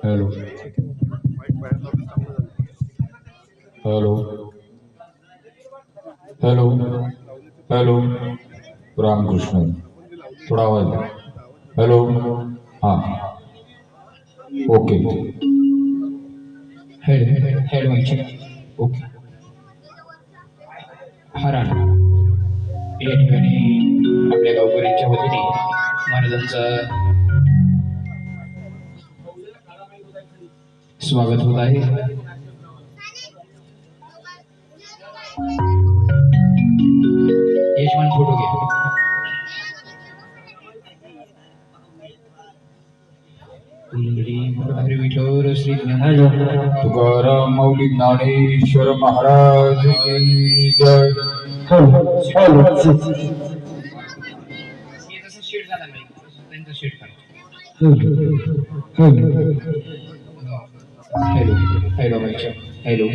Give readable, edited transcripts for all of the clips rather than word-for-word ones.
Hello hello hello hello Ramakrishna थोडा आवाज hello हां ओके हेड व्हायचे ओके हा राणा या ठिकाणी आपल्या गावकऱ्यांच्या वतीने महाराजांचं स्वागत होत आहे. यजमान फोटो घ्या. हरी विठोर श्री तुकाराम माऊली ज्ञानेश्वर महाराज की जय. शेट झाला नाही त्यांचा शेट करा. Hello hello hello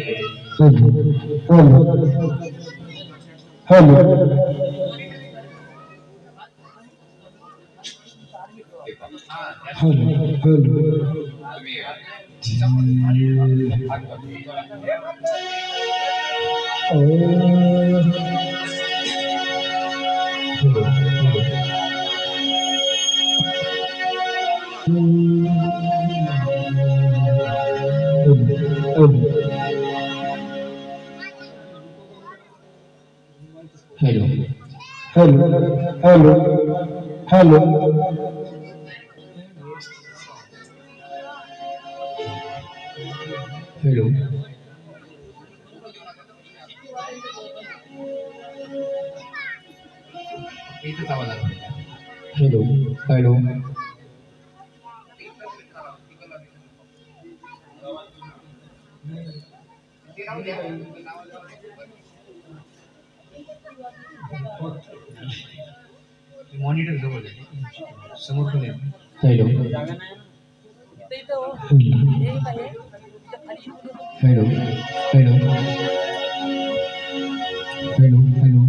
hello hello hello hello इथंच आवाज आला. हॅलो हॅलो मॉनिटर जवळ समोर पण hello hello hello hello hello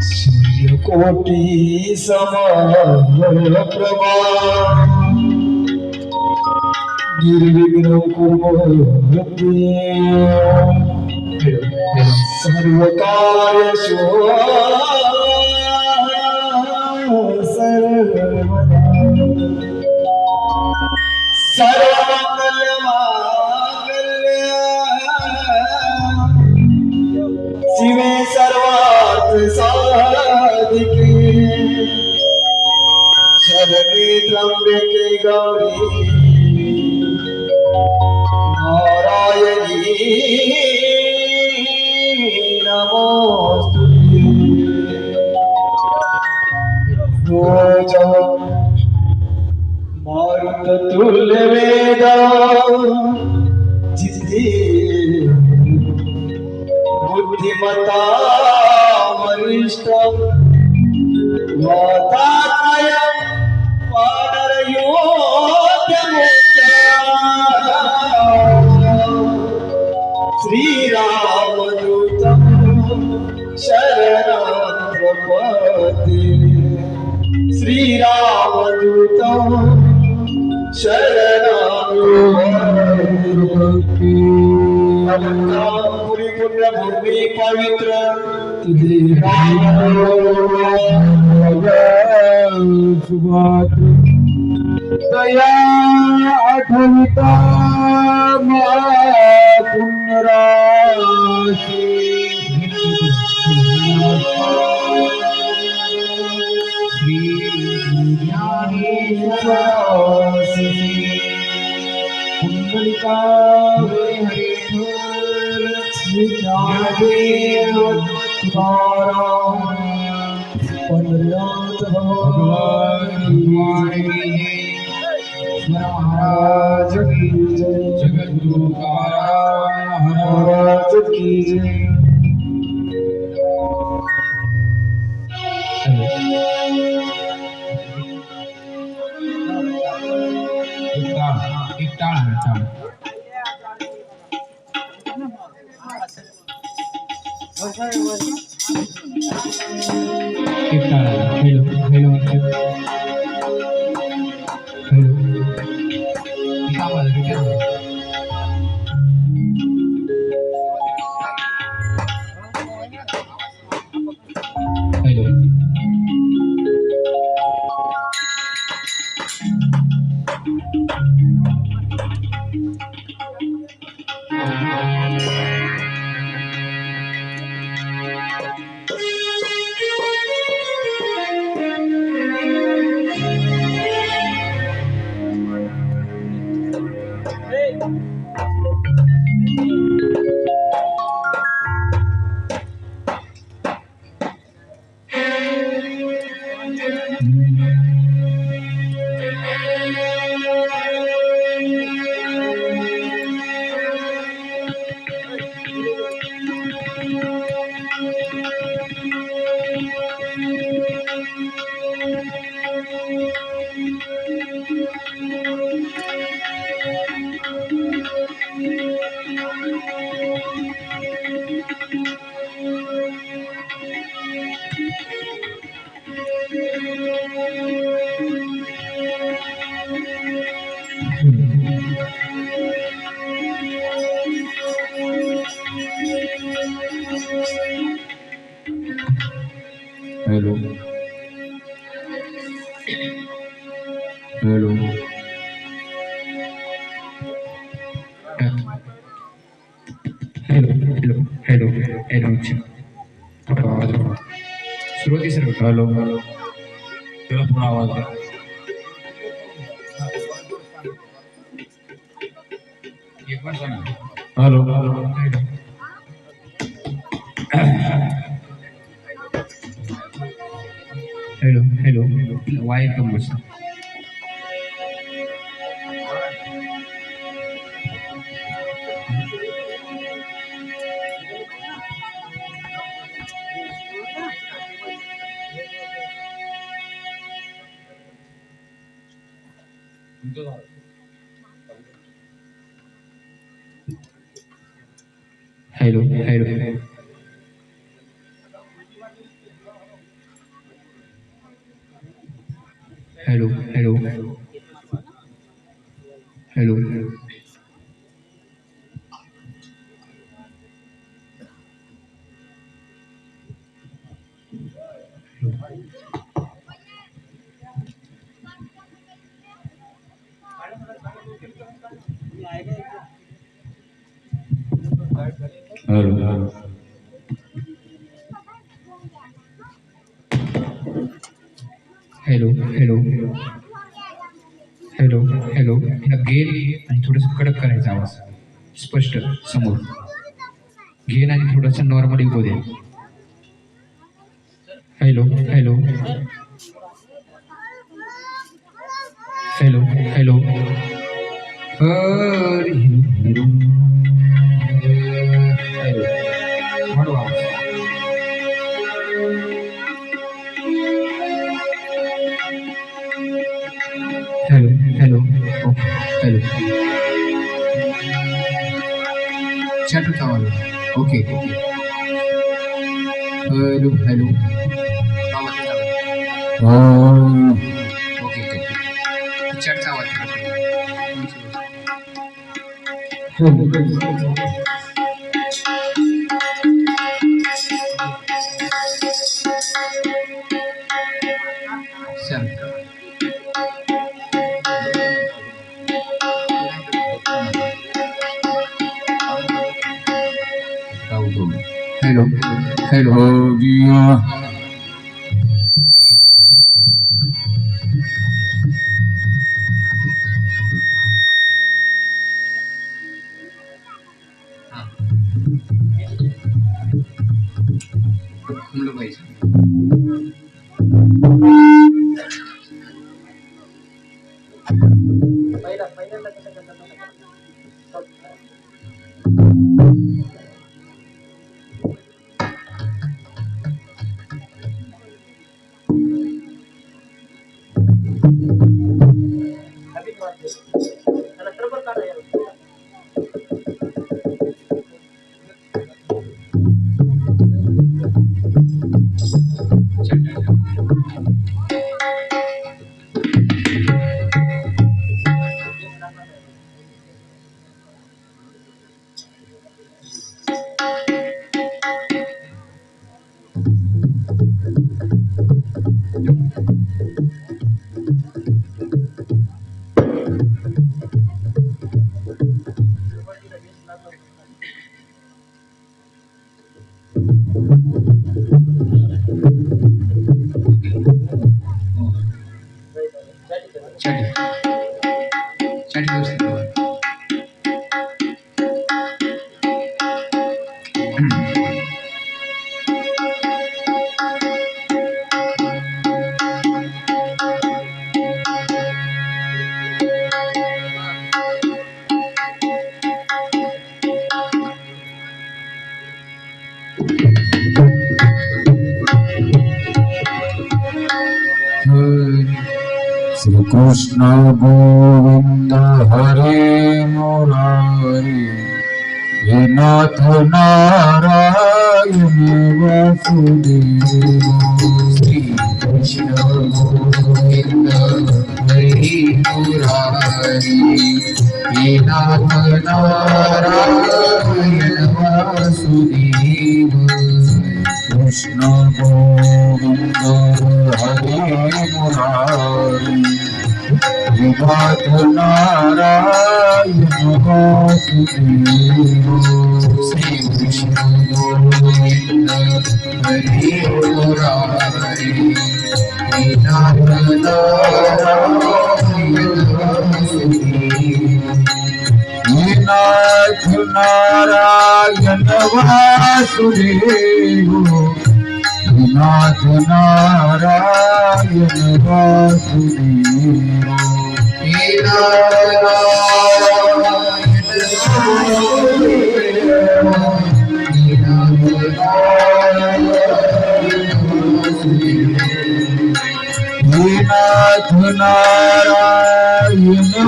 सूर्यकोटी समप्रभा निर्विघ्न कुर्वन्ति सर्वकार्य सर्वदा शिवे सर्वार्थ साधिके शरणे त्र्यंबके गौरी नारायणी नमोस्तुते. रोज मारुततुल्य वेद जिते बुद्धिमता वरिष्ठ वातात्मय श्रीरामदूतं शरणं प्रपद्ये श्रीरामदूतं शरणं प्रपद्ये. पुण्यभूमी पवित्र तिथे सुभाद्र दया आठविता पुण्यराशी श्री ज्ञानेश्वरासी कुंडलिका हरिहर श्री ज्ञानदेव तुकाराम पंढरीनाथ भगवान महाराज की जय जगद्गुरु महाराज की जय एक टाळ hello hello hello hello hello hello hello hello hello सुरुवाती सर्व हेलो त्याला पुन्हा आवाज द्या एक बार सांगा हेलो हेलो हेलो वायर कम बस hello hello hello hello hello hello hello hello hello hello hello ह्याला गेन आणि थोडंसं कडक करायचा आवाज स्पष्ट समोर गेन आणि थोडंसं नॉर्मली बोल hello hello hello hello Hari hello hello वाढवा आवाज. Hello hello okay hello chat होता मला okay hello hello okay okay चॅटचा आवाज हॅलो हॅलो हो जिया म्हणलं पाहिजे चॅटिंग चॅटिंग व्यवस्थित करा. श्री कृष्ण गोविंद हरे मुरारी हे नाथ नारायण वासुदेव श्री कृष्ण गोविंद हरी मुरारी हे नाथ नारायण वासुदेव कृष्ण गोविंद हरे मुरारी हे नाथ नारायण वासुदेव श्री कृष्ण गोविंद हरी मुरारी हे नाथ नारायण वासुदेव हे नाथ नारायण वासुदेव हे नाथ नारायण वासुदेव हे नारायण हे नाथ नारायण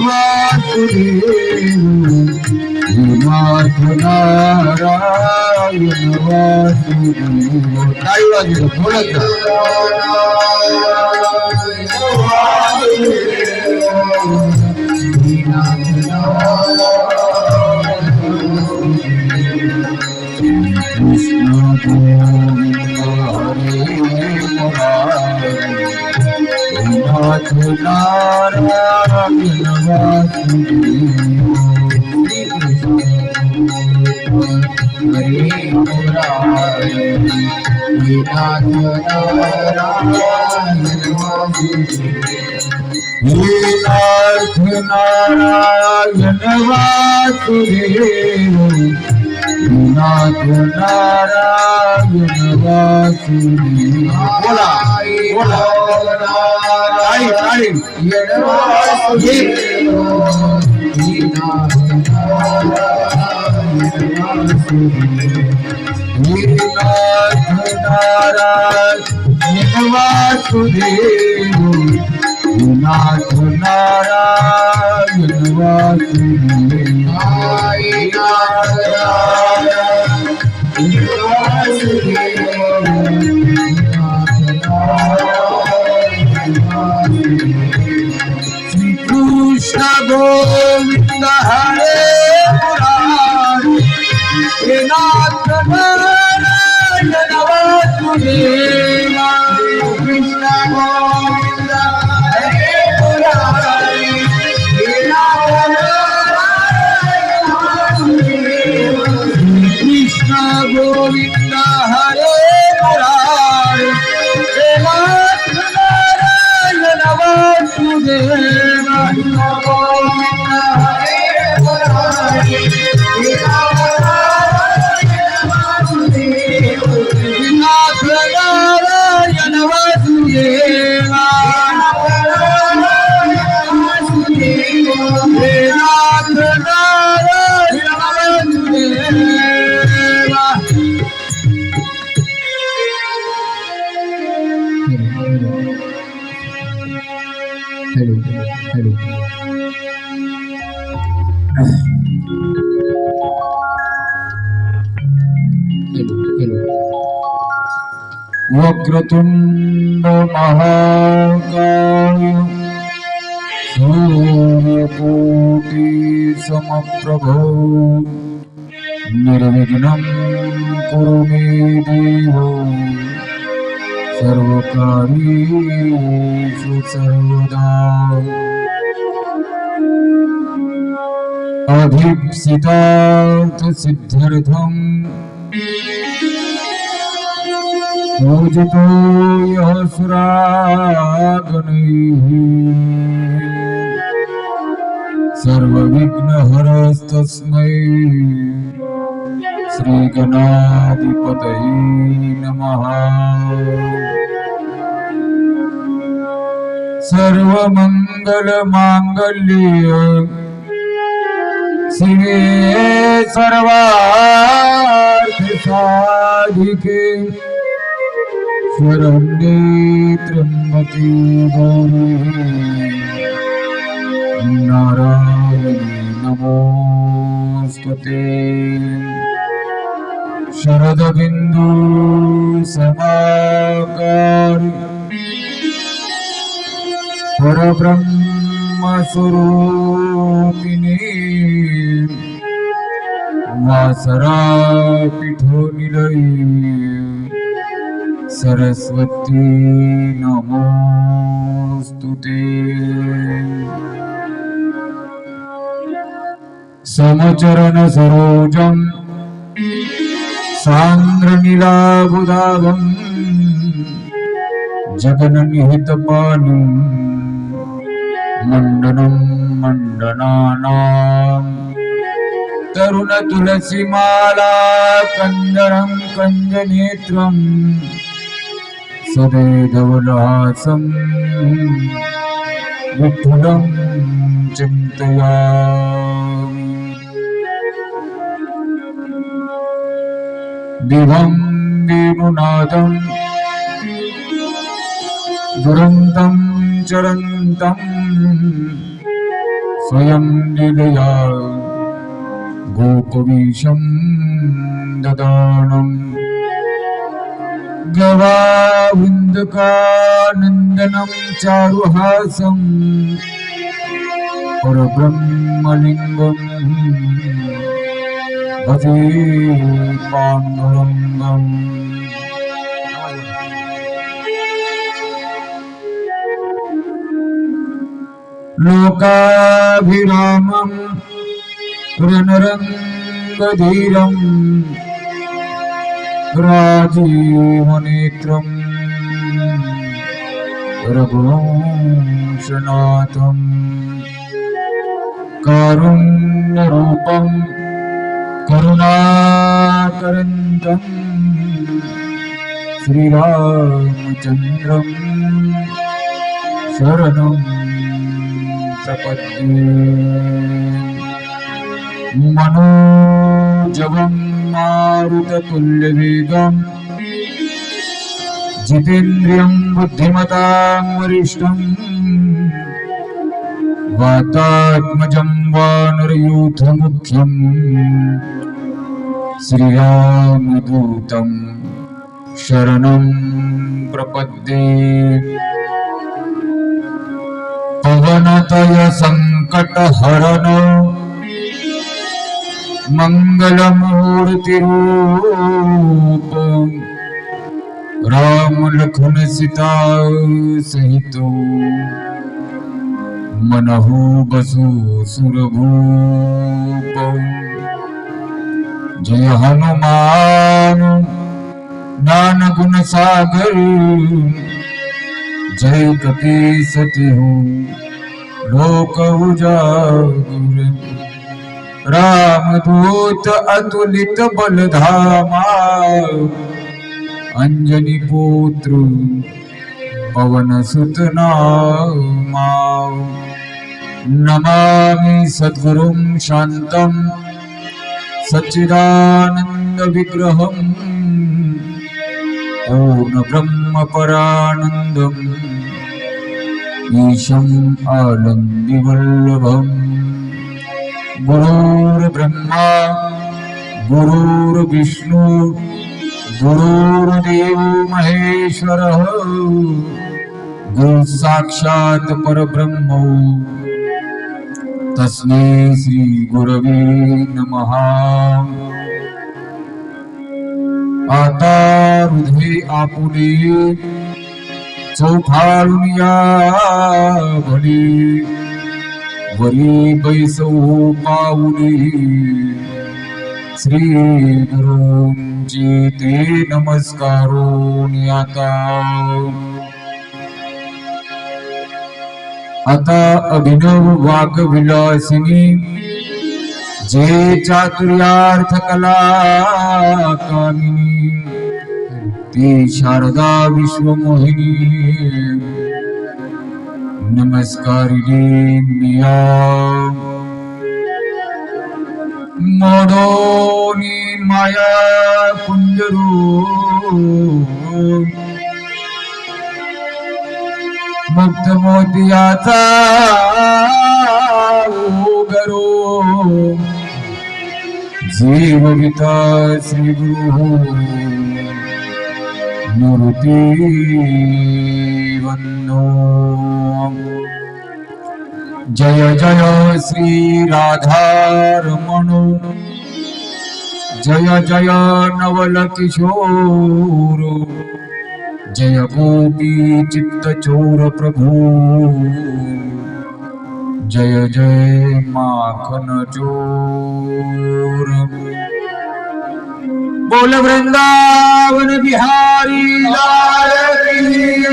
वासुदेव हे नाथ नारायण वासुदेव काय वाजलं बोलत कृष्ण गोविंद हरे मुरारी नाथ नारायण वासुदेव हरे मुरारी हे नाथ नारायण वासुदेव हे नाथ नारायण वासुदेव हे नाथ नारायण वासुदेव बोला बोला आई आई हे नाथ नारायण वासुदेव हे नाथ नारायण वासुदेव श्री कृष्ण गोविंद हरे मुरारी हे नाथ नारायण वासुदेव कृष्ण गोविंद हरे मुरारी हे नाथ Narayan Vasudev Krishna Govind hello hello hello hello वक्रतुंड महाकाय सूर्यकोटि समप्रभो निर्विघ्नं कुरु मे देव सर्वकार्येषु सर्वदा अभीप्सितार्थ सिद्ध्यर्थं पूजितो यः सुरागणैः सर्वविघ्नहरस्तस्मै श्रीगणाधिपतये नमः। सर्वमङ्गलमाङ्गल्ये शिवे सर्वार्थसाधिके शरण्ये त्र्यम्बके गौरी नारायणी नमोस्तुते। शरदबिन्दु समाकारी परब्रह्म स्वरूपिणी वासरा पीठो निलयी सरस्वती नमोस्तुते। समचरण सरोजं सान्द्रनीलाबुधावं जगन्निहितपाणिं मण्डनं मण्डनानां तरुणतुलसीमाला कन्दरं कञ्जनेत्रं सदैधवलहासं विठ्ठलं चिन्तयामि। दिवं वेणुनादं दुरन्तं चरन्तं स्वयं लीलया गोपवीशं ददानं गवाविन्दकानन्दनं चारुहासं परब्रह्मलिङ्गं भजे पाण्डुरङ्गम्। लोकाभिरामं रणरङ्गधीरं राजीवनेत्रं रघुवंशनाथं कारुण्यरूपं करुणाकरन्दं श्रीरामचन्द्रं शरणं प्रपद्ये। मनोजवं मारुततुल्यवेगं जितेन्द्रियं बुद्धिमतां वरिष्ठं वातात्मजं वानरयूथमुख्यं श्रीरामदूतं शरणं प्रपद्ये। पवनतय संकटहरण मंगलमूर्तिरूप राम लखन सीता सहित मनहु बसु सुरभूप। जय हनुमान ज्ञान गुण सागर जय कपीस तिहु लोक उजागर। रामदूत अतुलित बलधामा अंजनी पुत्र पवन सुत नामा। नमामि सद्गुरुं शान्तं सच्चिदानंद विग्रहं पूर्ण ब्रह्म परानंदं ईशम् आनन्दिवल्लभम् गुरुर्ब्रह्मा गुरुर्विष्णु गुरुर्देवो महेश्वरः गुरु साक्षात् परब्रह्म तस्मै श्री गुरवे नमः। आता हृदय आपुले चौफाळून या भले वरी बैसो पाऊले श्री गुरूंची ते नमस्कारून आता अभिनव वाग्विलासिनी जे चातुर्यार्थ कला कामिनी ती शारदा विश्वमोहिनी नमस्कारिणी मिया मोडोनी माया कुंजरू मुक्त मोतियाचा उगरो जीवविता श्री गुरु मूर्ती वंदो। जय जय श्री राधारमण जय जय नवल किशोर जय गोपी चित्त चोर प्रभु जय जय माखन चोर। बोल वृंदावन बिहारी लाल की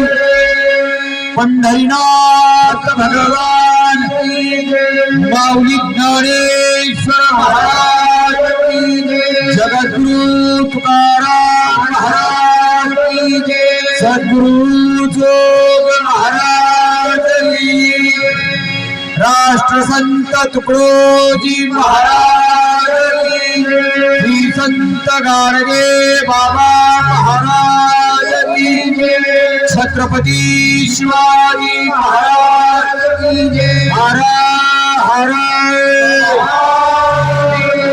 पंढरीनाथ भगवान की माऊली ज्ञानेश्वर महाराज की जगद्गुरु तुकाराम महाराज की सद्गुरु जोग महाराज की राष्ट्र संत तुकडोजी महाराज की श्री संत गाडगे बाबा महाराज की छत्रपती शिवाजी महाराज की हर हर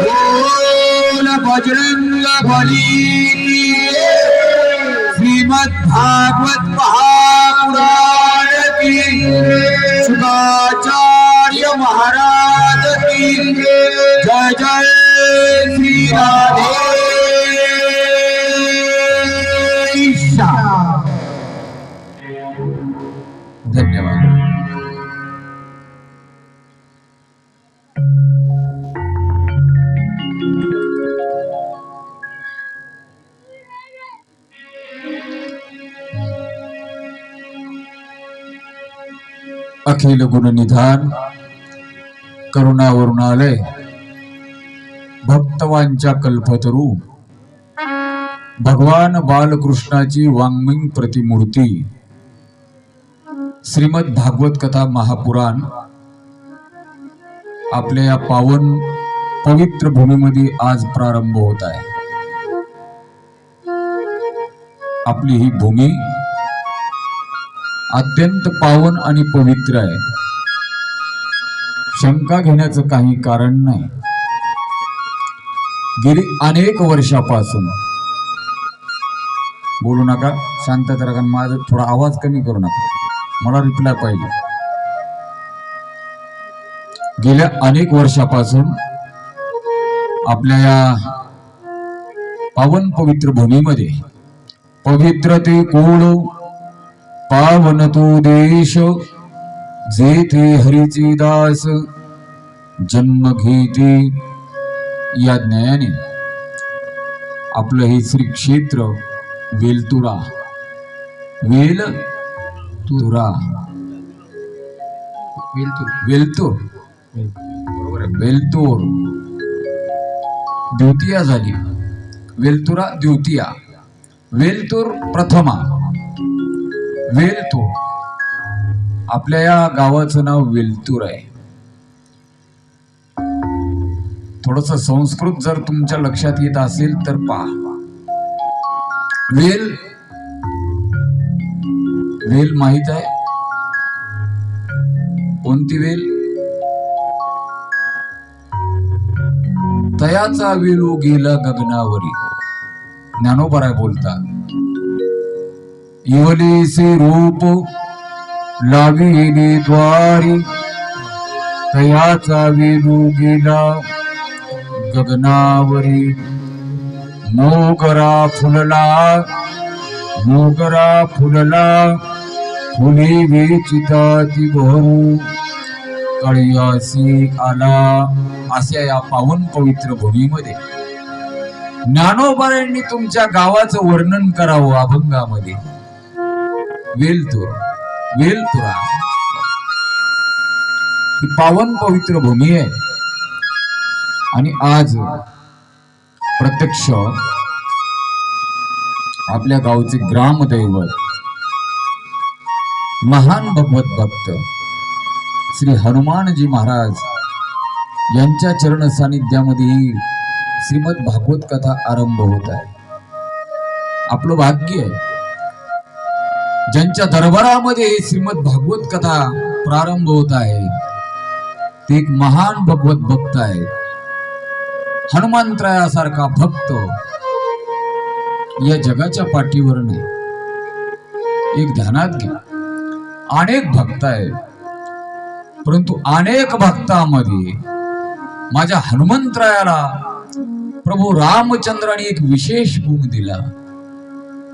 बोल बजरंग बली की श्रीमद् भागवत महापुराण की शुकाचार्य महाराज की जय जय श्री राधे धन्यवाद। अखिल गुणनिधान करुणावरुणालय भक्तवांच्या कल्पतरू भगवान बालकृष्णाची वाङ्मयी प्रतिमूर्ती श्रीमद भागवत कथा महापुराण आपल्या या पावन पवित्र भूमीमध्ये आज प्रारंभ होत आहे। आपली ही भूमी अत्यंत पावन आणि पवित्र आहे, शंका घेण्याचं काही कारण नाही। गेली अनेक वर्षापासून बोलू नका, शांतता राखा, माझा थोडा आवाज कमी करू नका, मला रिप्लाय पाहिजे। गेल्या अनेक वर्षापासून आपल्या या पावन पवित्र भूमीमध्ये पवित्र ते कुळ पावन तो देश जेथे हरीचे दास जन्म घेते या ज्ञानाने आपलं हे श्री क्षेत्र वेलतुरा वेलतुरा वेलतूर बरोबर आहे, वेलतूर द्वितीया झाली, वेलतुरा द्वितीया, वेलतूर प्रथमा, वेलतूर। आपल्या या गावाचं नाव वेलतूर आहे। थोडस संस्कृत जर तुमच्या लक्षात येत असेल तर पहा। वेल वेल माहित आहे, कोणती वेल? तयाचा वेलू गेला गगनावरी. ज्ञानोबराय बोलता, इवलेसे रूप लाविले द्वारी, तयाचा वेलू गेला गगनावरी. मोगरा फुलला, मोगरा फुलला, फुले वेचिता ती बहरू, कळयासी आला. अशा या पावन पवित्र भूमीमध्ये ज्ञानोबारायांनी तुमच्या गावाचं वर्णन करावं अभंगामध्ये. वेलतूर, वेलतुरा ही पावन पवित्र भूमी आहे. आणि आज प्रत्यक्ष आपल्या गावचे ग्रामदैवत महान भगवत भक्त श्री हनुमानजी महाराज यांच्या चरण सानिध्यामध्ये श्रीमद भागवत कथा आरंभ होत आहे. आपलं भाग्य आहे ज्यांच्या दरबारामध्ये श्रीमद भागवत कथा प्रारंभ होत आहे. ते एक महान भगवत भक्त आहे. हनुमंतरायासारखा भक्त या जगाच्या पाठीवर नाही. एक ध्यानात घ्या, अनेक भक्त आहेत, परंतु अनेक भक्तांमध्ये माझ्या हनुमंतरायाला प्रभू रामचंद्राने एक विशेष गुण दिला.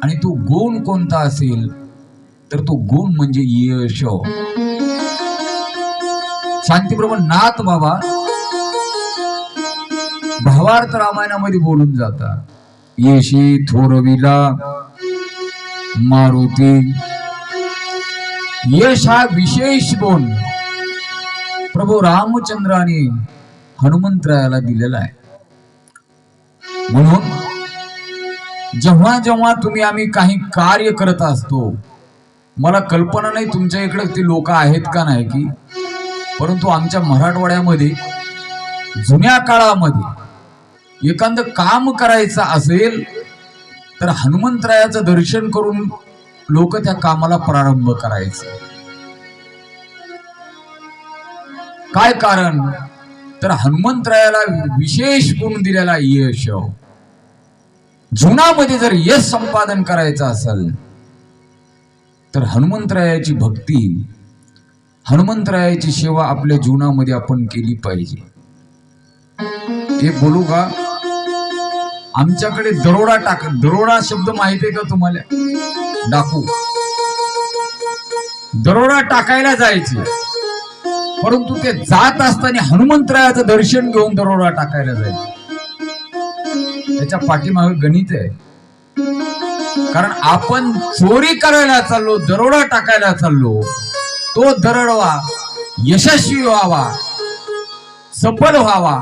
आणि तो गुण कोणता असेल तर तो गुण म्हणजे यश. शांतीप्रभू नाथ बाबा भावार्थ रामायणामध्ये बोलून जातात, येशी थोरविला मारुती. यश हा विशेष गुण प्रभू रामचंद्राने हनुमंतरायाला दिलेला आहे. म्हणून जेव्हा जेव्हा आम्ही काही कार्य करत असतो, मला कल्पना नाही तुमच्या इकडे ते लोक आहेत का नाही की, परंतु आमच्या मराठवाड्यामध्ये जुन्या काळामध्ये एखादं काम करायचं असेल तर हनुमंतरायाचं दर्शन करून लोक त्या कामाला प्रारंभ करायचे. काय कारण? तर हनुमंतरायाला विशेष गुण दिलेला यश. जीवनामध्ये जर यश संपादन करायचं असेल तर हनुमंतरायाची भक्ती, हनुमंतरायाची सेवा आपल्या जीवनामध्ये आपण केली पाहिजे. एक बोलू का? आमच्याकडे दरोडा शब्द माहिती आहे का तुम्हाला? डाकू दरोडा टाकायला जायचे, परंतु ते जात असताना हनुमंतरायाचं दर्शन घेऊन दरोडा टाकायला जायचे. त्याच्या पाठीमागे गणित आहे. कारण आपण चोरी करायला चाललो, दरोडा टाकायला चाललो, तो दरोडा यशस्वी व्हावा, सफल व्हावा,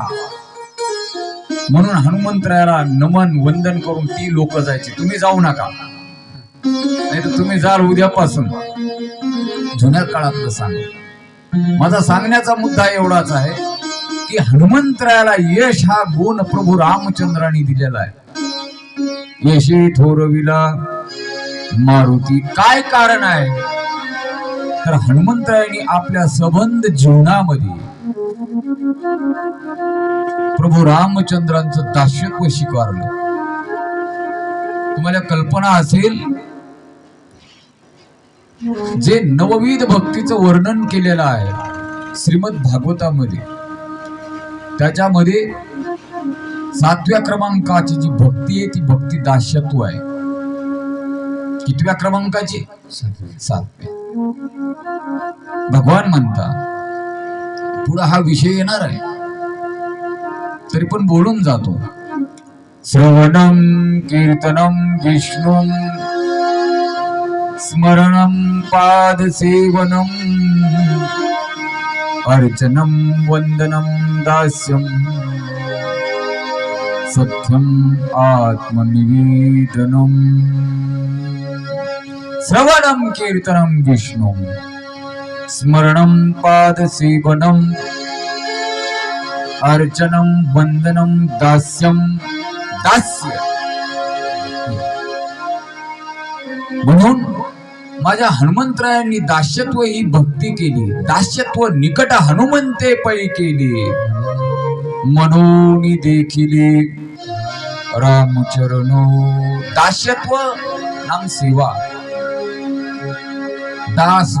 म्हणून हनुमंतरायाला नमन वंदन करून ती लोक जायची. तुम्ही जाऊ नका, नाही तर तुम्ही जाल उद्यापासून. जुन्या काळातलं सांग. माझा सांगण्याचा मुद्दा एवढाच आहे की हनुमंतरायाला यश हा गुण प्रभू रामचंद्रांनी दिलेला आहे. यशी थोरविला मारुती. काय कारण आहे? तर हनुमंतरायांनी आपल्या संबंध जीवनामध्ये प्रभू रामचंद्रांचं दास्यत्व स्वीकारलं. तुम्हाला कल्पना असेल, जे नवविध भक्तीचं वर्णन केलेलं आहे श्रीमद भागवतामध्ये, त्याच्यामध्ये 7व्या क्रमांकाची जी भक्ती आहे ती भक्ती दास्यत्व आहे. कितव्या क्रमांकाची? 7व्या. भगवान म्हणता, पुढे हा विषय येणार आहे तरी पण बोलून जातो. श्रवणम कीर्तनम विष्णुम स्मरणं पाद सेवनं अर्चनं वंदनं दास्यं सत्यं आत्मनिवेदनं. श्रवणं कीर्तनं विष्णु स्मरणं पाद सेवनं अर्चनं वंदनं दास्यं. दास्य म्हणून माझ्या हनुमंतरायांनी दास्यत्व ही भक्ती केली, दास्यत्व निकट हनुमंते पै केली, मनोनी देखिले रामचरण. दास्यत्व नाम सेवा, दास.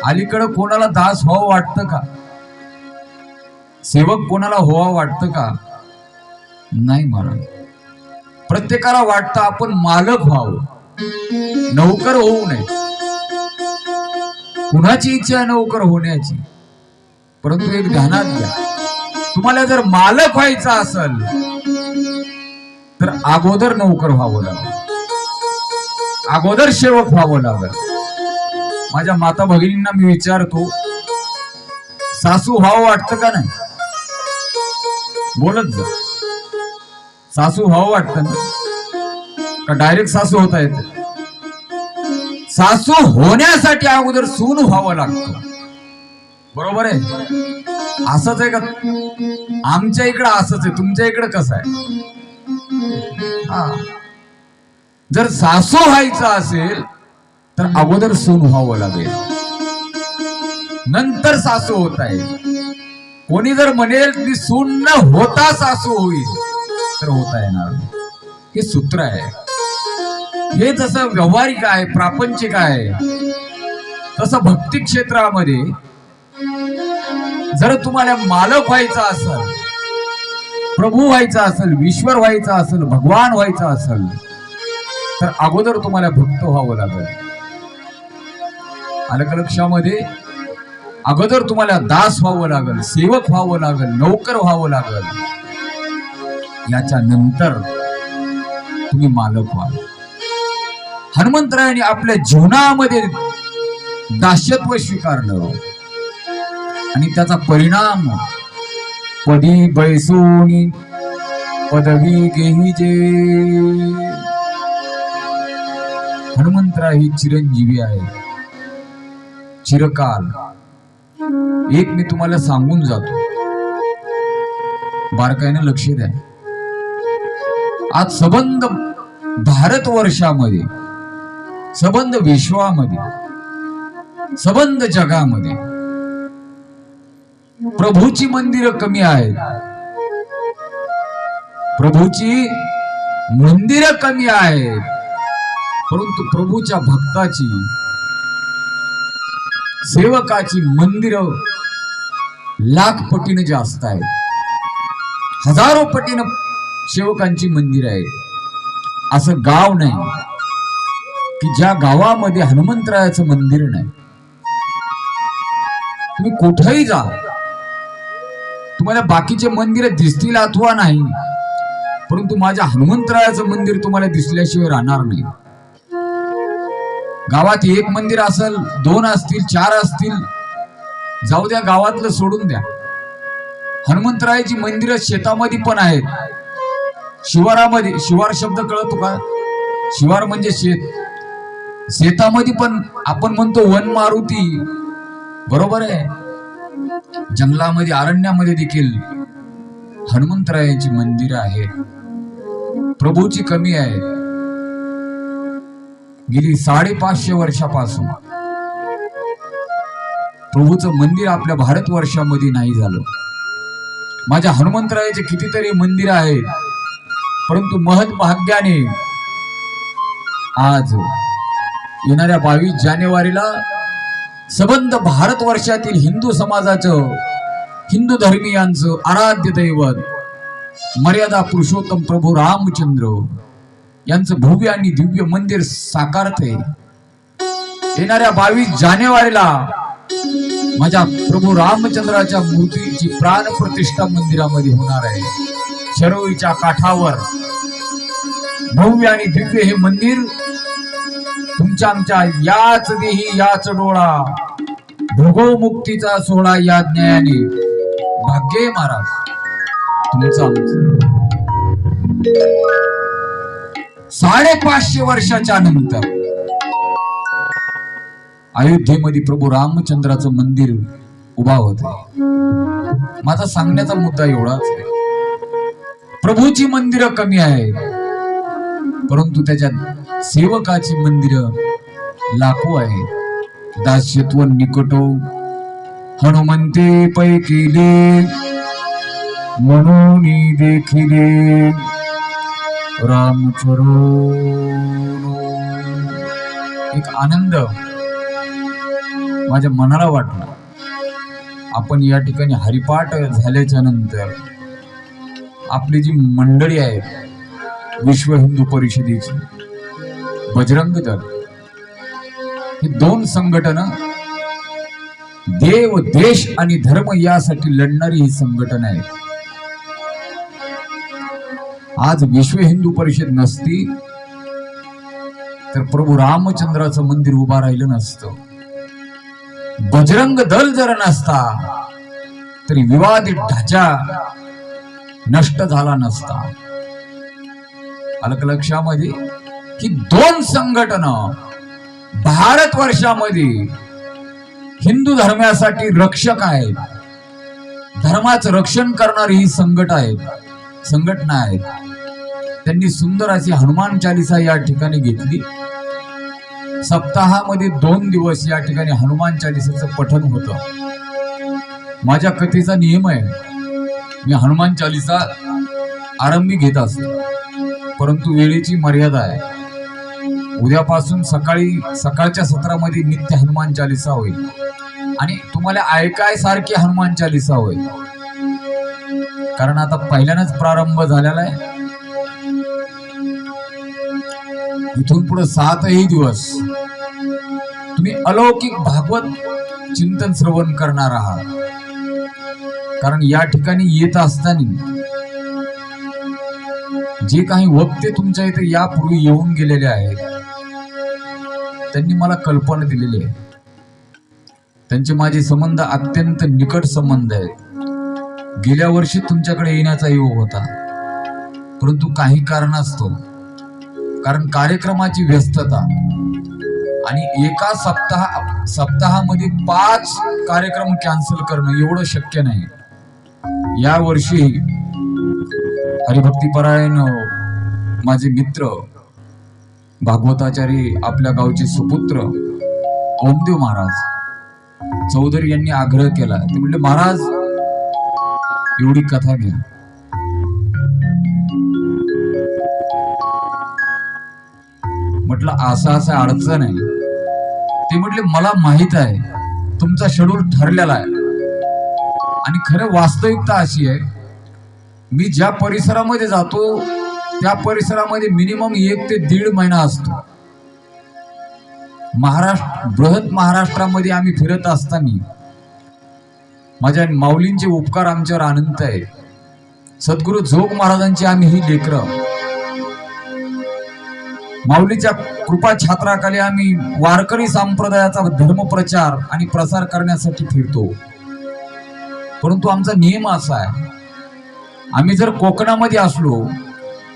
अलीकडं कोणाला दास व्हावं वाटतं का? सेवक कोणाला व्हावं वाटतं का? नाही महाराज. प्रत्येकाला वाटतं आपण मालक व्हावं, नौकर होऊ नये. कुणाची इच्छा आहे नौकर होण्याची? परंतु एक ध्यानात घ्या, तुम्हाला जर मालक व्हायचं असेल तर अगोदर नौकर व्हावं लागेल, अगोदर सेवक व्हावं लागेल. माझ्या माता भगिनींना मी विचारतो, सासू व्हावं वाटतं का नाही? बोलत जा. सासू व्हावं वाटतं ना? का डायरेक्ट सासू होता येते? सासू होण्यासाठी अगोदर सून व्हावं लागतं. बरोबर आहे? असंच आहे का? आमच्या इकडं असंच आहे, तुमच्या इकडं कसं आहे? हा, जर सासू व्हायचं असेल तर अगोदर सून व्हावं लागेल, नंतर सासू होत आहे. कोणी जर म्हणेल की सून न होता सासू होईल तर होता येणार नाही. हे सूत्र आहे. हे जसं व्यावहारिक आहे, प्रापंचिक आहे, तसं भक्ती क्षेत्रामध्ये जर तुम्हाला मालक व्हायचा असेल, प्रभू व्हायचा असेल, ईश्वर व्हायचा असेल, भगवान व्हायचा असेल तर अगोदर तुम्हाला भक्त व्हावं लागेल. आलं का लक्षामध्ये? अगोदर तुम्हाला दास व्हावं लागेल, सेवक व्हावं लागेल, नौकर व्हावं लागेल. याच्या नंतर तुम्ही मालक व्हाल. हनुमंतरायाने आपल्या जीवनामध्ये दास्यत्व स्वीकारलं आणि त्याचा परिणाम पदी बैसोनी पदवी घेईजे. हनुमंतराय ही चिरंजीवी आहे, चिरकाल. एक मी तुम्हाला सांगून जातो, बारकाईने लक्ष द्या. आज संबंध भारतवर्षामध्ये, संबंध विश्वामध्ये, संबंध जगामध्ये प्रभूची मंदिरं कमी आहेत. प्रभूची मंदिरं कमी आहेत, परंतु प्रभूच्या भक्ताची, सेवकाची मंदिरं लाख पटीने जास्त आहेत. हजारो पटीने सेवकांची मंदिर आहेत. असं गाव नाही की ज्या गावामध्ये हनुमंतरायाचं मंदिर नाही. तुम्ही कुठेही जा, तुम्हाला बाकीचे मंदिर दिसतील अथवा नाही, परंतु माझ्या हनुमंतरायाचं मंदिर तुम्हाला दिसल्याशिवाय राहणार नाही. गावात एक मंदिर असेल, दोन असतील, चार असतील, जाऊ द्या, गावातलं सोडून द्या. हनुमंतरायाची मंदिरं शेतामध्ये पण आहेत, शिवारामध्ये. शिवार शब्द कळतो का? शिवार म्हणजे शेत. शेतामध्ये पण आपण म्हणतो वन मारुती, बरोबर आहे. जंगलामध्ये, अरण्यामध्ये देखील हनुमंतरायाची मंदिरं आहेत. प्रभूची कमी आहे. गेली 550 वर्षापासून प्रभूचं मंदिर आपल्या भारतवर्षामध्ये नाही झालं. माझ्या हनुमंतरायाचे कितीतरी मंदिर आहेत, परंतु महत् भाग्याने आज येणाऱ्या 22 जानेवारीला संबंध भारतवर्षातील हिंदू समाजाचं, हिंदू धर्मीयांचं आराध्य दैवत मर्यादा पुरुषोत्तम प्रभू रामचंद्र यांचं भव्य आणि दिव्य मंदिर साकारते. येणाऱ्या 22 जानेवारीला माझ्या प्रभू रामचंद्राच्या मूर्तीची प्राण प्रतिष्ठा मंदिरामध्ये होणार आहे. शरवीच्या काठावर भव्य आणि दिव्य हे मंदिर तुमच्या आमच्या याच देही याच डोळा, भोगो मुक्तीचा सोहळा या ज्ञाने. भाग्य महाराज तुमचं आमचं. 550 वर्षाच्या नंतर अयोध्येमध्ये प्रभू रामचंद्राचं मंदिर उभा होत आहे. माझा सांगण्याचा मुद्दा एवढाच आहे, प्रभूची मंदिरं कमी आहेत, परंतु त्याच्यात सेवकाची मंदिरं लाखो आहेत. दास्यत्व निकटो हनुमंते पैकिले म्हणून देखिले रामचरण. एक आनंद माझ्या मनाला वाटला. आपण या ठिकाणी हरिपाठ झाल्याच्या नंतर आपली जी मंडळी आहेत विश्व हिंदू परिषदेची, बजरंग दल, ही दोन संघटना देव, देश आणि धर्म यासाठी लढणारी ही संघटना आहे. आज विश्व हिंदू परिषद नसती तर प्रभू रामचंद्राचं मंदिर उभा राहिलं नसतं. बजरंग दल जर नसता तरी विवादित ढाचा नष्ट झाला नसता. अलग लक्षामध्ये ही दोन संघटना भारतवर्षामध्ये हिंदू धर्मासाठी रक्षक आहेत, धर्माचं रक्षण करणारी ही संघटना आहेत. त्यांनी सुंदर अशी हनुमान चालीसा या ठिकाणी घेतली. सप्ताहामध्ये 2 दिवस या ठिकाणी हनुमान चालीसाचं पठण होतं. माझ्या कथेचा नियम आहे, मी हनुमान चालीसा आरंभी घेत असतो, परंतु वेळेची मर्यादा आहे. उद्यापासून सकाळच्या सत्रामध्ये नित्य हनुमान चालीसा होईल आणि तुम्हाला ऐकाय सारखी हनुमान चालीसा होईल. कारण आता पहिल्यानंच प्रारंभ झालेला आहे. इथून पुढे 7ही दिवस तुम्ही अलौकिक भागवत चिंतन श्रवण करणार आहात. कारण या ठिकाणी येत असताना जे काही वक्ते तुमच्या इथे यापूर्वी येऊन गेलेले आहेत त्यांनी मला कल्पना दिलेली आहे. त्यांचे माझे संबंध अत्यंत निकट संबंध आहेत. गेल्या वर्षी तुमच्याकडे येण्याचा योग होता, परंतु काही कारणास्तव, कारण कार्यक्रमाची व्यस्तता आणि एका सप्ताहामध्ये 5 कार्यक्रम कॅन्सल करणं एवढं शक्य नाही. या वर्षी हरिभक्तीपरायण माझे मित्र भागवताचार्य आपल्या गावचे सुपुत्र ओमदेव महाराज चौधरी यांनी आग्रह केला. ते म्हणले, महाराज एवढी कथा घ्या. म्हटलं असं अडचण आहे. ते म्हटले, मला माहित आहे तुमचा शेड्यूल ठरलेला आहे आणि खरं वास्तविकता अशी आहे, मी ज्या परिसरामध्ये जातो त्या परिसरामध्ये मिनिमम 1 ते 1.5 महिना असतो. बृहत महाराष्ट्रामध्ये आम्ही फिरत असताना माझ्या माऊलींचे उपकार आमच्यावर अनंत आहे. सद्गुरु जोग महाराजांची आम्ही ही लेकरं, माऊलीच्या कृपा छात्राखाली आम्ही वारकरी संप्रदायाचा धर्मप्रचार आणि प्रसार करण्यासाठी फिरतो. परंतु आमचा नियम असा आहे, आम्ही जर कोकणामध्ये असलो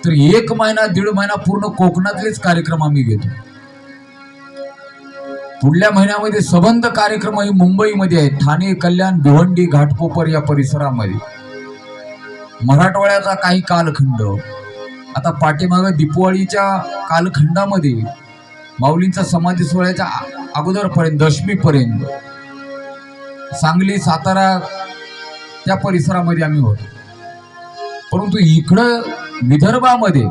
तर 1 महिना 1.5 महिना पूर्ण कोकणातलेच कार्यक्रम आम्ही घेतो. पुढल्या महिन्यामध्ये सबंध कार्यक्रम हे मुंबईमध्ये आहेत, ठाणे, कल्याण, भिवंडी, घाटकोपर या परिसरामध्ये. मराठवाड्याचा काही कालखंड, आता पाठीमागे दीपवाळीच्या कालखंडामध्ये माऊलींचा समाधी सोहळ्याच्या अगोदरपर्यंत दशमीपर्यंत सांगली, सातारा त्या परिसरामध्ये आम्ही होतो. परंतु इकडं विदर्भामध्ये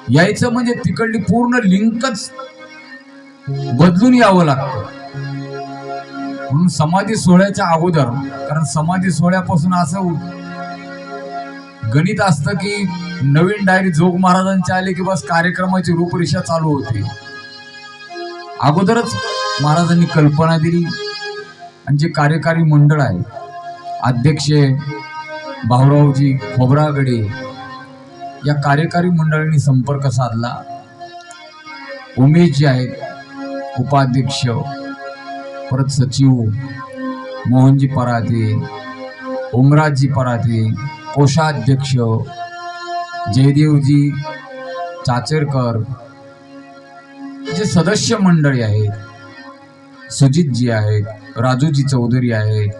यायचं म्हणजे तिकडली पूर्ण लिंकच बदलून यावं लागतं. म्हणून समाधी सोहळ्याच्या अगोदर, कारण समाधी सोहळ्यापासून असं गणित असतं की नवीन डायरी जोग महाराजांची आले की बस कार्यक्रमाची रूपरेषा चालू होती. अगोदरच महाराजांनी कल्पना दिली आणि जे कार्यकारी मंडळ आहे, अध्यक्ष भाऊरावजी खोबरागडे या कार्यकारी मंडळांनी संपर्क साधला. उमेशजी आहेत उपाध्यक्ष, परत सचिव मोहनजी पराते, ओमराजजी पराते कोषाध्यक्ष, जयदेवजी चाचेरकर, जे सदस्य मंडळी आहेत, सुजितजी आहेत, राजूजी चौधरी आहेत,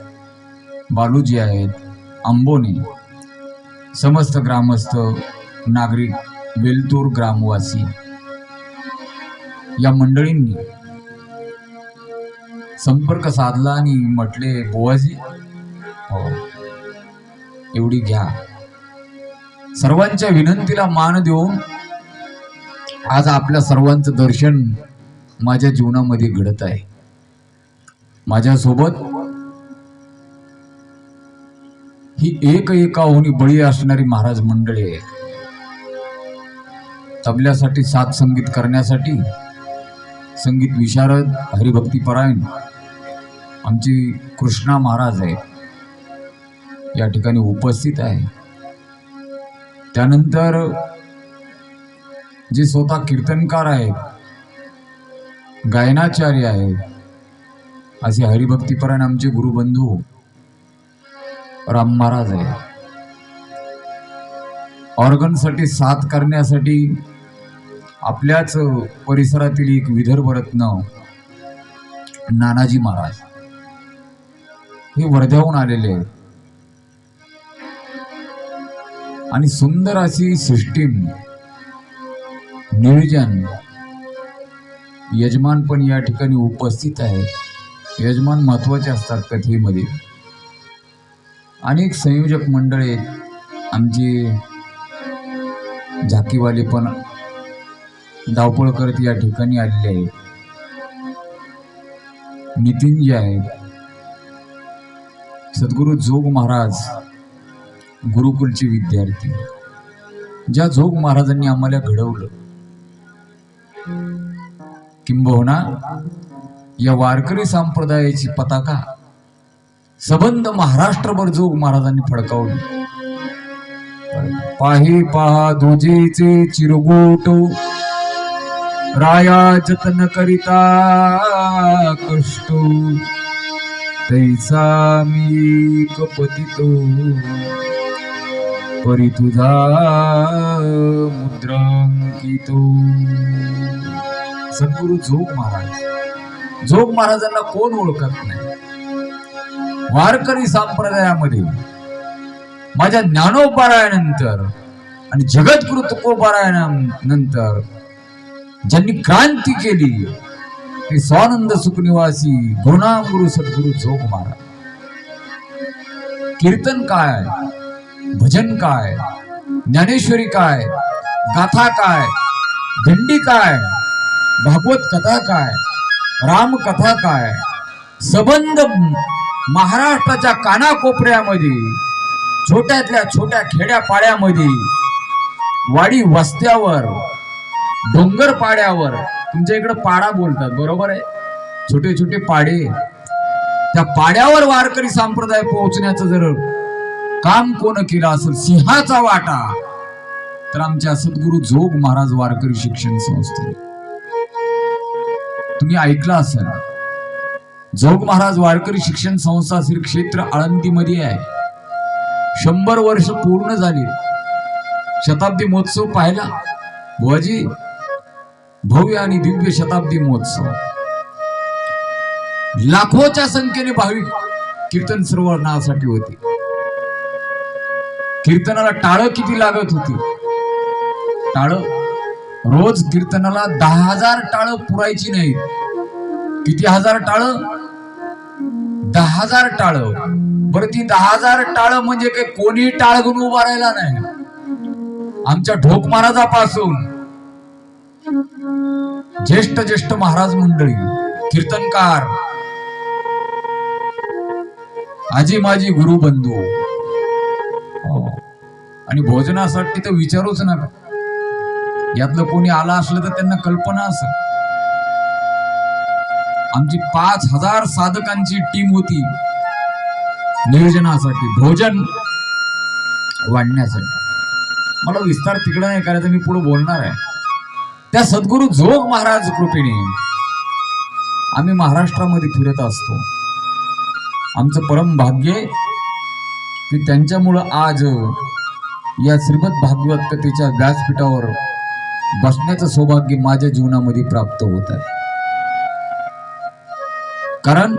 बालूजी आहेत, अंबोने, समस्त ग्रामस्थ नागरिक, वेलतूर ग्रामवासी या मंडळींनी संपर्क साधला आणि म्हटले, बुवाजी हो एवढी घ्या. सर्वांच्या विनंतीला मान देऊन आज आपल्या सर्वांचं दर्शन माझ्या जीवनामध्ये घडत आहे. माझ्यासोबत ही एकाहुनी बळी असणारी महाराज मंडळी आहे. तबल्यासाठी साथ संगीत करण्यासाठी संगीत विशारद हरिभक्ती परायण आमची कृष्णा महाराज आहेत या ठिकाणी उपस्थित आहे. त्यानंतर जे स्वतः कीर्तनकार आहेत, गायनाचार्य आहेत, असे हरिभक्तीपरायण आमचे गुरुबंधू राम महाराज आहेत. ऑर्गनसाठी साथ करण्यासाठी आपल्याच परिसरातील एक विदर्भ रत्न नानाजी महाराज हे वर्ध्याहून आलेले आहेत. आणि सुंदर अशी सिस्टीम नियोजन यजमान पण या ठिकाणी उपस्थित आहे. यजमान महत्वाचे असतात कथेमध्ये. अनेक संयोजक मंडळ आहेत आमचे, झाकीवाले पण धावपळ करत या ठिकाणी आलेले आहेत. नितीन जे आहेत, सद्गुरू जोग महाराज गुरुकुलचे विद्यार्थी, ज्या जोग महाराजांनी आम्हाला घडवलं, किंबहुना या वारकरी संप्रदायाची पताका सबंध महाराष्ट्रभर जोग महाराजांनी फडकावली. पाही पहा दुजेचे चिरगोट, राया जतन करिता कष्ट, तैसा मी कपतितो परी तुझा मुद्रांकितो. सद्गुरू जोग महाराज, जोग महाराजांना कोण ओळखत नाही. वारकरी संप्रदायामध्ये माझ्या ज्ञानोपारायणानंतर आणि जगद्गुरु तुकोबारायणानंतर ज्यांनी क्रांती केली ते स्वानंद सुखनिवासी गुरुनाम गुरु सद्गुरू जोग महाराज. कीर्तन काय, भजन काय, ज्ञानेश्वरी काय, गाथा काय, दिंडी काय, भागवत कथा काय, राम कथा काय, सबंध महाराष्ट्राच्या कानाकोपऱ्यामध्ये, छोट्यातल्या छोट्या खेड्यापाड्यामध्ये, वाडी वस्त्यावर, डोंगर पाड्यावर, तुमच्या इकडे पाडा बोलतात बरोबर आहे, छोटे छोटे पाडे, त्या पाड्यावर वारकरी संप्रदाय पोहोचण्याचं जर काम कोण केलं असेल सिंहाचा वाटा, तर आमच्या सद्गुरू जोग महाराज वारकरी शिक्षण संस्थे. तुम्ही ऐकलं असेल, जोग महाराज वारकरी शिक्षण संस्था श्री क्षेत्र आळंदी मध्ये आहे. 100 वर्ष पूर्ण झाली. शताब्दी महोत्सव पाहिला बुवाजी, भव्य आणि दिव्य शताब्दी महोत्सव. लाखोच्या संख्येने भाविक कीर्तन श्रवणासाठी होते. कीर्तनाला टाळ किती लागत होती? टाळ रोज कीर्तनाला 10,000 टाळ पुरायची नाही. किती हजार टाळ? 10,000 टाळ. बरं, ती 10,000 टाळ म्हणजे काही कोणी टाळ घेऊन उभा राहिला नाही. आमच्या ढोक महाराजापासून ज्येष्ठ महाराज मंडळी, कीर्तनकार, आजी माझी गुरुबंधू, आणि भोजनासाठी तर विचारूच नका. यातलं कोणी आला असलं तर त्यांना कल्पना असेल. आमची 5,000 साधकांची टीम होती नियोजनासाठी, भोजन वाढण्यासाठी. मला विस्तार तिकडे नाही करायचा, मी पुढे बोलणार आहे. त्या सद्गुरू जोग महाराज कृपेने आम्ही महाराष्ट्रामध्ये फिरत असतो. आमचं परम भाग्य की त्यांच्यामुळं आज या श्रीमद भागवत कथेच्या व्यासपीठावर बसण्याचं सौभाग्य माझ्या जीवनामध्ये प्राप्त होत आहे. कारण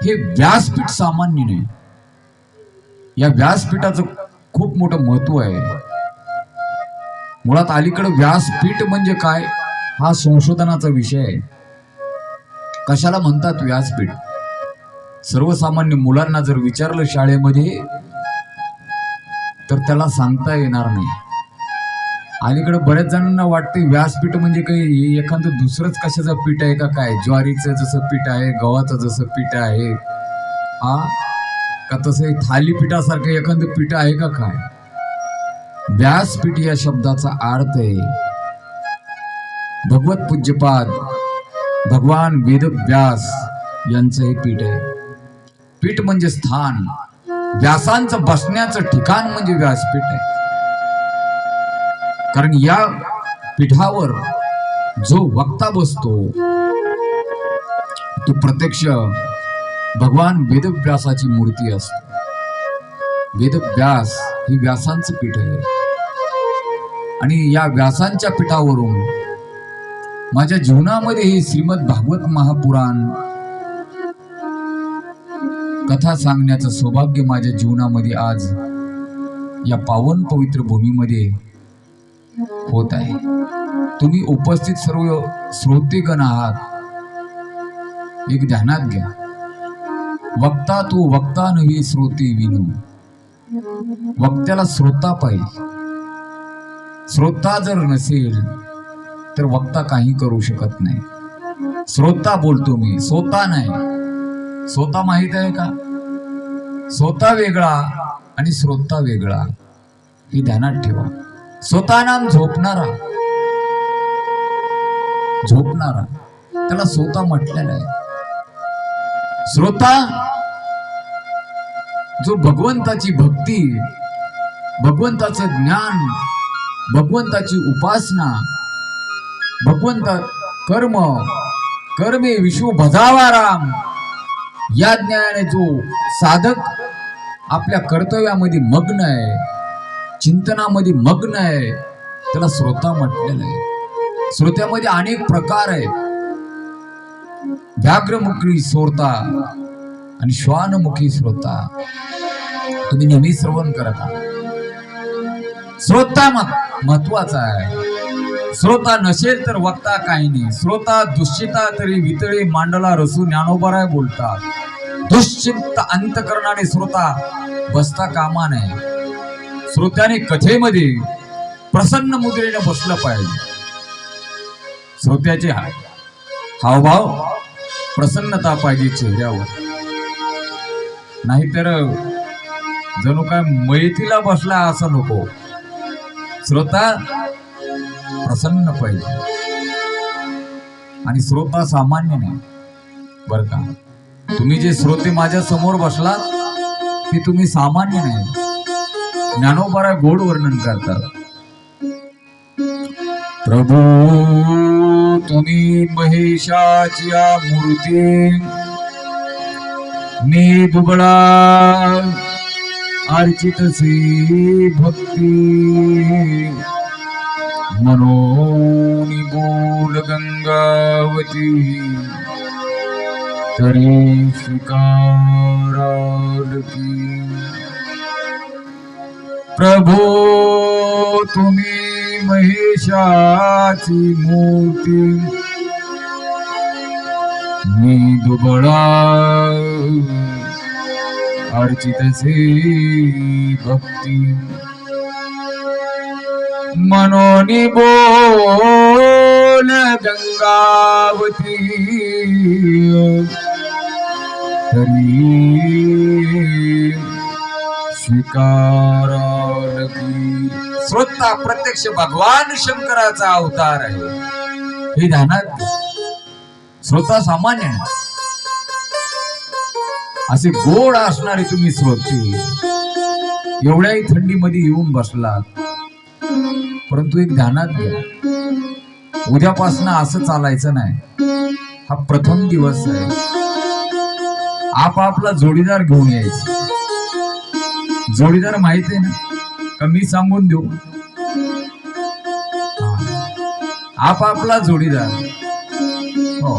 हे व्यासपीठ सामान्य नाही. या व्यासपीठाचं खूप मोठं महत्व आहे. मुळात अलीकडे व्यासपीठ म्हणजे काय हा संशोधनाचा विषय आहे. कशाला म्हणतात व्यासपीठ? सर्वसामान्य मुलांना जर विचारलं शाळेमध्ये तर त्याला सांगता येणार नाही. अलीकडे बऱ्याच जणांना वाटते व्यासपीठ म्हणजे काही एखादं दुसरंच कशाचं पीठ आहे का काय, ज्वारीचं जसं पीठ आहे, गव्हाचं जसं पीठ आहे, हा का तसं थालीपीठासारखं एखादं पीठ आहे का काय. व्यासपीठ या शब्दाचा अर्थ आहे भगवत पूज्यपाद भगवान वेदव्यास यांचं हे पीठ आहे. पीठ म्हणजे स्थान, व्यासांचं बसण्याचं ठिकाण म्हणजे व्यासपीठ आहे. कारण या पीठावर जो वक्ता बसतो तो प्रत्यक्ष भगवान वेदव्यासाची मूर्ती असते. वेदव्यास ही व्यासांचं पीठ आहे आणि या व्यासांच्या पीठावरून माझ्या जीवनामध्ये हे श्रीमद भागवत महापुराण कथा सांगण्याचं सौभाग्य माझ्या जीवनामध्ये आज या पावन पवित्र भूमीमध्ये होत आहे. तुम्ही उपस्थित सर्व श्रोतेगण आहात. एक ध्यानात घ्या, वक्ता तू वक्ता नव्हे श्रोते विनू. वक्त्याला श्रोता पाहिजे. श्रोता जर नसेल तर वक्ता काही करू शकत नाही. श्रोता बोलतो मी, स्वतः नाही. स्वतः माहित आहे का? स्वतः वेगळा आणि श्रोता वेगळा, हे ध्यानात ठेवा. स्वतः नाम झोपणारा त्याला स्वतः म्हटलेलं आहे. श्रोता जो भगवंताची भक्ती, भगवंताचं ज्ञान, भगवंताची उपासना, भगवंत कर्म कर्मे विश्व भजावा राम या ज्ञानाने जो साधक आपल्या कर्तव्यामध्ये मग्न आहे, चिंतनामध्ये मग्न आहे, त्याला श्रोता म्हटलेलं आहे. श्रोत्यामध्ये अनेक प्रकार आहेत. व्याघ्रमुखी श्रोता आणि श्वानमुखी श्रोता. तुम्ही नेहमी श्रवण करत आहात. श्रोता महत्वाचा आहे. श्रोता नसेल तर वक्ता काही नाही. श्रोता दुश्चिता तरी वितळे मांडला रसू ज्ञानोबराय बोलतात. दुश्चिंत अंत करणारे श्रोता बसता कामा नये. श्रोत्याने कथेमध्ये प्रसन्न मुद्रेने बसलं पाहिजे. श्रोत्याचे हावभाव प्रसन्नता पाहिजे चेहऱ्यावर, नाहीतर जणू काय मैतीला बसला असं नको. श्रोता प्रसन्न पाहिजे. आणि श्रोता सामान्य नाही बर का. तुम्ही जे श्रोते माझ्या समोर बसलात ते तुम्ही सामान्य नाही. ज्ञानोबा गोड वर्णन करतात. प्रभू तुम्ही महेशाची मूर्ती, मी दुबळा अर्चितसी भक्ती, मनोनी बोल गंगावती, तरी स्वीकाराल की. प्रभो तुम्ही महेशाची मूर्ती, मी दुबळा अर्चितसे भक्ती, मनोनी बोल गंगावती, तरी स्वीकाराल की. श्रोता प्रत्यक्ष भगवान शंकराचा अवतार आहे, हे ध्यानात. श्रोता सामान्य नाही. असे गोड असणारे तुम्ही श्रोते एवढ्याही थंडीमध्ये येऊन बसलात. परंतु एक ध्यानात घ्या, उद्यापासून असं चालायचं नाही. हा प्रथम दिवस आहे. आपापला जोडीदार घेऊन यायचा. जोडीदार माहित आहे ना का? मी सांगून देऊ. आपापला जोडीदार. हो,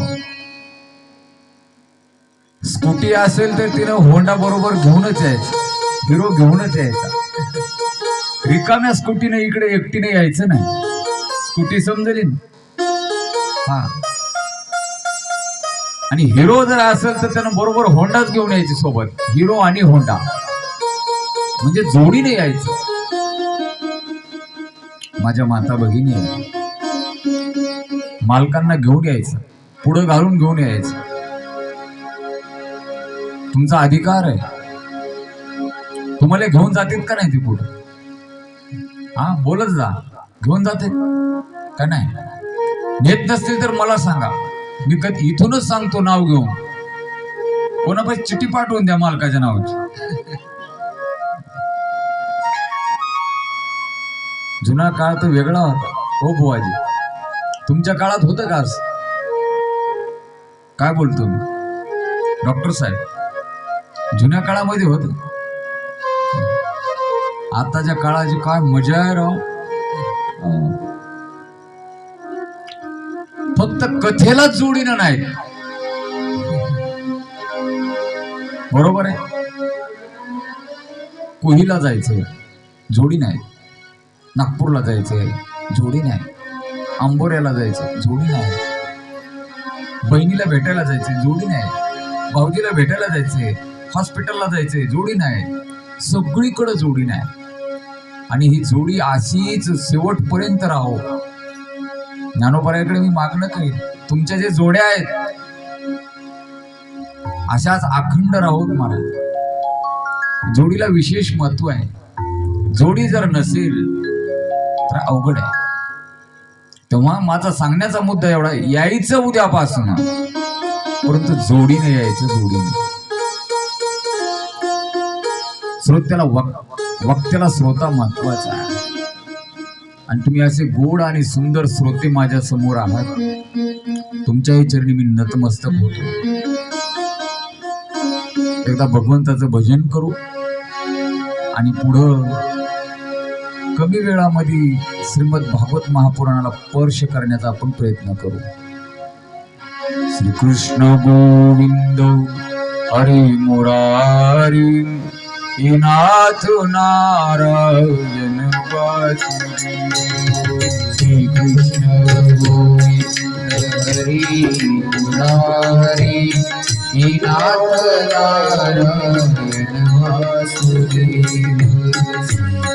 स्कूटी असेल तर तिनं होंडा बरोबर घेऊनच यायचं, हिरो घेऊनच यायचा. रिकाम्या स्कूटीने इकडे एकटीने यायचं नाही. स्कूटी समजेल. हा, आणि हिरो जर असेल तर त्यानं बरोबर होंडाच घेऊन यायची सोबत, हिरो आणि होंडा, म्हणजे जोडीने यायचं. माझ्या माता भगिनी आहे, मालकांना घेऊन यायचं, पुढं घालून घेऊन यायचं. तुमचा अधिकार आहे. तुम्हाला घेऊन जातील का नाही ती पुढं? हा, बोलत जा, घेऊन जाते का नाही? नेत नसतील तर मला सांगा, मी कधी इथूनच सांगतो नाव घेऊन. कोणापाशी चिठी पाठवून द्या मालकाच्या नावाची. जुना काळ तर वेगळा होता हो बुवाजी. तुमच्या काळात होतं का असं? काय बोलतो मी डॉक्टर साहेब? जुन्या काळामध्ये होत. आताच्या काळाची काय मजा आहे राव. फक्त कथेलाच जोडीनं नाही, बरोबर आहे. कोहिला जायचंय जोडी नाही, नागपूरला जायचंय जोडी नाही, आंबोऱ्याला जायचं जोडी नाही, बहिणीला भेटायला जायचंय जोडी नाही, भाऊजीला भेटायला जायचंय, हॉस्पिटलला जायचंय जोडी नाही, सगळीकडे जोडी नाही. आणि ही जोडी अशीच शेवटपर्यंत राहो. ज्ञानोबरायाकडे मी मागणं करेन, तुमच्या जे जोड्या आहेत अशाच अखंड राहोत महाराज. जोडीला विशेष महत्व आहे. जोडी जर नसेल तर अवघड आहे. तेव्हा माझा सांगण्याचा मुद्दा एवढा, यायचं उद्यापासून, परंतु जोडीने यायचं, जोडीने. श्रोत्याला वक्त्याला श्रोता महत्वाचा आहे. आणि तुम्ही असे गोड आणि सुंदर श्रोते माझ्या समोर आहात. तुमच्याही चरणी मी नतमस्तक होतो. एकदा भगवंताचं भजन करू आणि पुढं कमी वेळामध्ये श्रीमद भागवत महापुराणाला स्पर्श करण्याचा आपण प्रयत्न करू. श्रीकृष्ण गोविंद हरी मुरारी नाथ नारायण वासुदेव. श्रीकृष्ण गोविंद हरी मुरारी नाथ नारायण वासुदेव.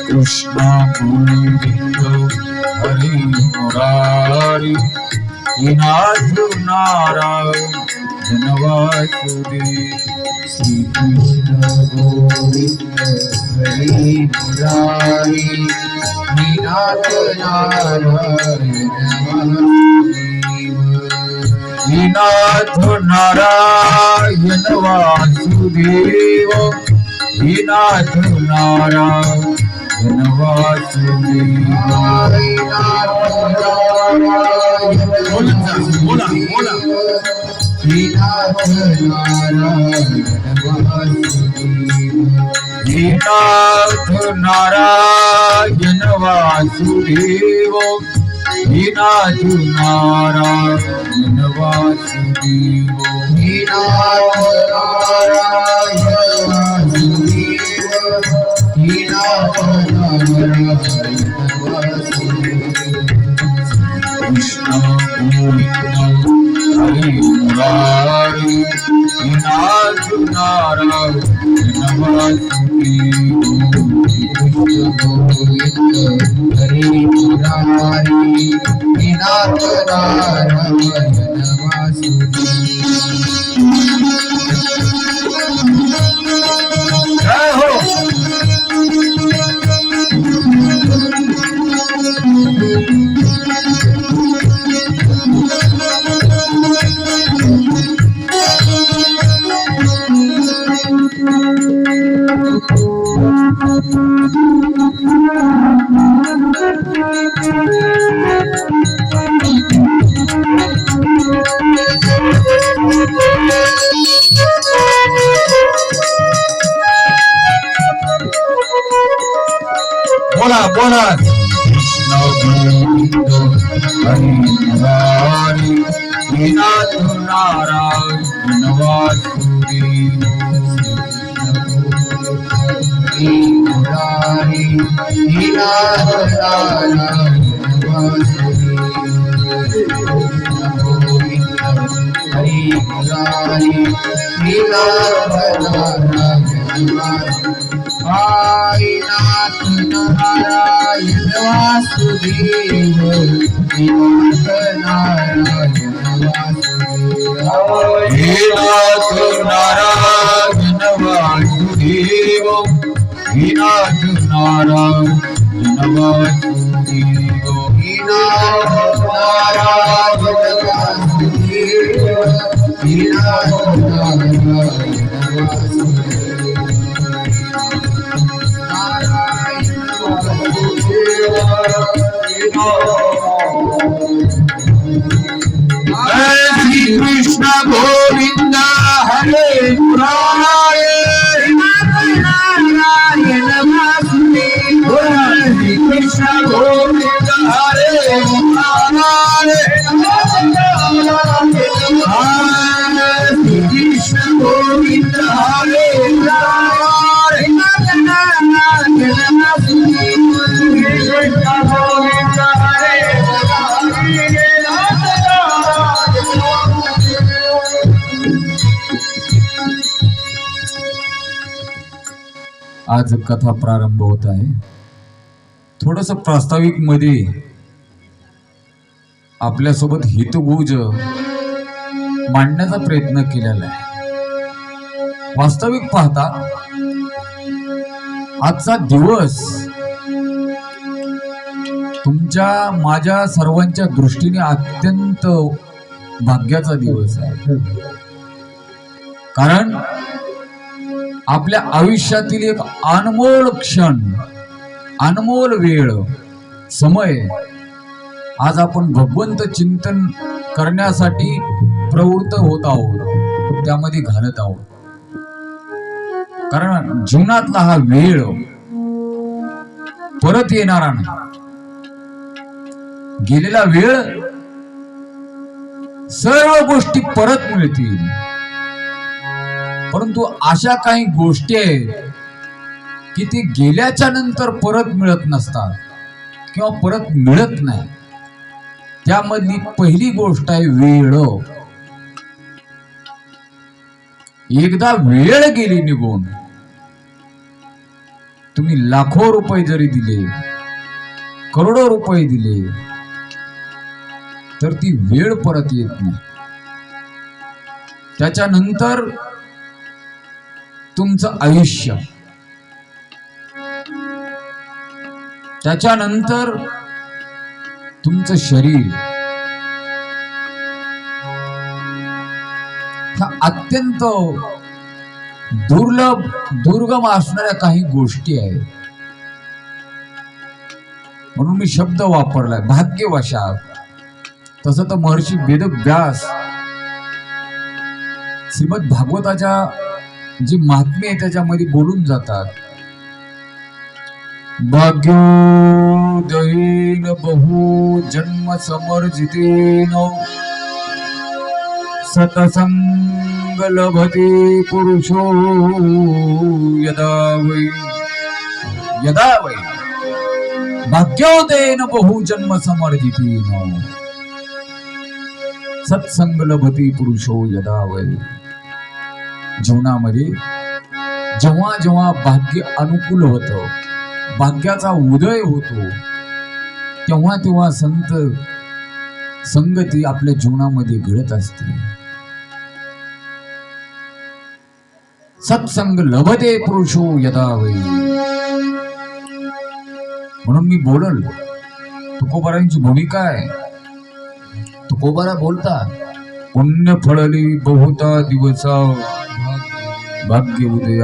कृष्ण गोविंद हरी मुरारी नाथ नारायण वासुदेव. श्रीकृष्ण गोविंद हरी मुरारी नाथ नारायण वासुदेव. नाथ नारायण वासुदेव. बोला बोला. नाथ नारायण वासुदेव. नाथ नारायण वासुदेव. नाथ नारायण वासुदेव. कृष्ण गोविंद हरि मुरारी नाथ नारायण वासुदेव. हरि मुरारी नाथ नारायण जय हो. बोला बोला. कृष्ण गोविंद हरि मुरारी नाथ नारायण वासुदेव. मुरारी नाथ नारायण वासुदेव. साईनाथ नारायण वासुदेव श्रीनाथ नारायण वासुदेव श्रीनाथ नारायण वासुदेव श्रीनाथ नारायण वासुदेव श्रीनाथ नारायण वासुदेव श्रीनाथ नारायण श्री कृष्ण गोविंद हरे मुरारे नारायण वासुदेव श्री कृष्ण गोविंद हरे मुरारे श्री कृष्ण गोविंद हरे मुरारे आज कथा प्रारंभ होत आहे. थोडस प्रास्ताविक मध्ये आपल्यासोबत हितगुज मांडण्याचा प्रयत्न केलेला आहे. वास्तविक पाहता आजचा दिवस तुमच्या माझ्या सर्वांच्या दृष्टीने अत्यंत भाग्याचा दिवस आहे. कारण आपल्या आयुष्यातील एक अनमोल क्षण, अनमोल वेळ, समय आज आपण भगवंत चिंतन करण्यासाठी प्रवृत्त होत आहोत, त्यामध्ये घालत आहोत. कारण जीवनातला हा वेळ परत येणारा नाही. गेलेला वेळ सर्व गोष्टी परत मिळतील, परंतु अशा काही गोष्टी आहेत की ती गेल्याच्या नंतर परत मिळत नसतात किंवा परत मिळत नाही. त्यामधली पहिली गोष्ट आहे वेळ. एकदा वेळ गेली निघून, तुम्ही लाखो रुपये जरी दिले, करोडो रुपये दिले, तर ती वेळ परत येत नाही. त्याच्यानंतर तुमचं आयुष्य, त्याच्यानंतर तुमचं शरीर, ह्या अत्यंत दुर्लभ दुर्गम असणाऱ्या काही गोष्टी आहेत. म्हणून मी शब्द वापरलाय भाग्यवशात. तसं तर महर्षी वेदव्यास श्रीमद भागवताच्या जी महात्म्य आहे त्याच्यामध्ये बोलून जातात. भाग्योदयेन बहु जन्म समर्जितेन सतसंग लभते पुरुषो यदा वै भाग्योदयेन बहु जन्म समर्जितेन सत्संग लभते पुरुषो यदा वै. जीवनामध्ये जेव्हा जेव्हा भाग्य अनुकूल होतं, भाग्याचा उदय होतो, तेव्हा तेव्हा संत संगती आपल्या जीवनामध्ये घडत असते. सत्संग लभते पुरुषो यदा वै. म्हणून मी बोलल, तुकोबारांची भूमिका आहे. तुकोबारा बोलतात, पुण्य फळली बहुता दिवसा भाग्य उदया